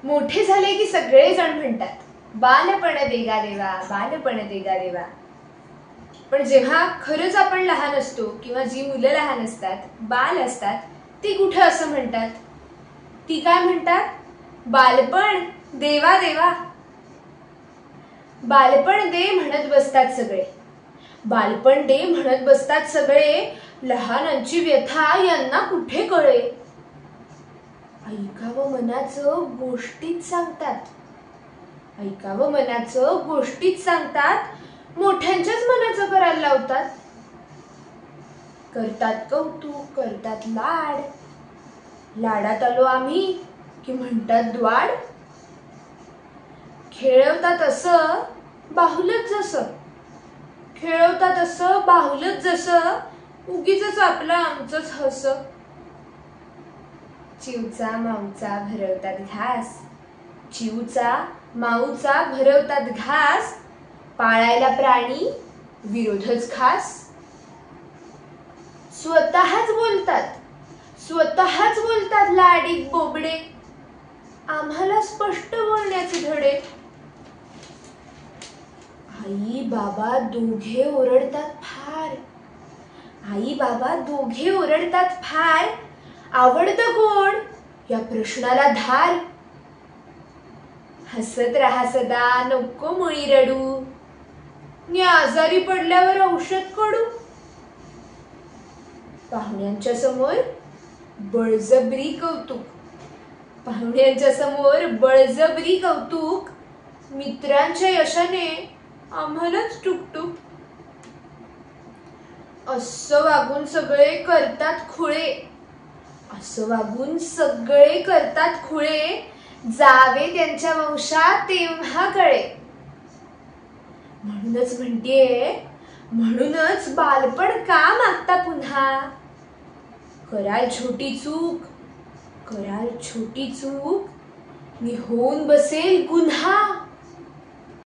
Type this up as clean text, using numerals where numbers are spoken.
मोठे झाले की सगळे जण म्हणतात बालपण देगा देवा, बालपण देगा देवा. पण जेव्हा खरंच आपण लहान असतो किंवा जी मुलं लहान असतात, बाल असतात, ती कुठं असं म्हणतात? ती काय म्हणतात? बालपण देवा देवा. बालपण दे म्हणत बसतात सगळे, बालपण दे म्हणत बसतात सगळे. लहानांची व्यथा यांना कुठे कळे. ऐकावं मनाचं गोष्टीत सांगतात, ऐकावं मनाचं गोष्टीत सांगतात. मोठ्यांच्याच मनाचं करायला लावतात. करतात कौतुक, करतात लाड. लाडात आलो आम्ही की म्हणतात द्वाड. खेळवतात असं बाहुलच जसं, खेळवतात असं बाहुलच जसं, उगीच आपलं आमचंच हस. चिवचा माऊचा भरवतात घास, चिवचा माऊचा भरवतात घास. पाळायला प्राणी विरोधच खास. स्वतःच बोलतात, स्वतःच बोलतात लाडीत बोबडे. आम्हाला स्पष्ट बोलण्याचे धडे. आई बाबा दोघे ओरडतात फार, आई बाबा दोघे ओरडतात फार. आवडतं कोण या प्रश्नाला धार. हसत राहा सदा नको मुळी रडू, मी आजारी पडल्यावर औषध कडू. पाहुण्यांच्या समोर बळजबरी कौतुक, पाहुण्यांच्या समोर बळजबरी कौतुक. मित्रांच्या यशाने आम्हालाच टुकटुक. असं वागून सगळे करतात खुळे, असं वागून सगळे करतात खुळे. जावे त्यांच्या वंशात तेव्हा कळे. म्हणूनच म्हणतेय, म्हणूनच बालपण का मागता पुन्हा. कराल छोटी चूक, कराल छोटी चूक, मी होऊन बसेल गुन्हा.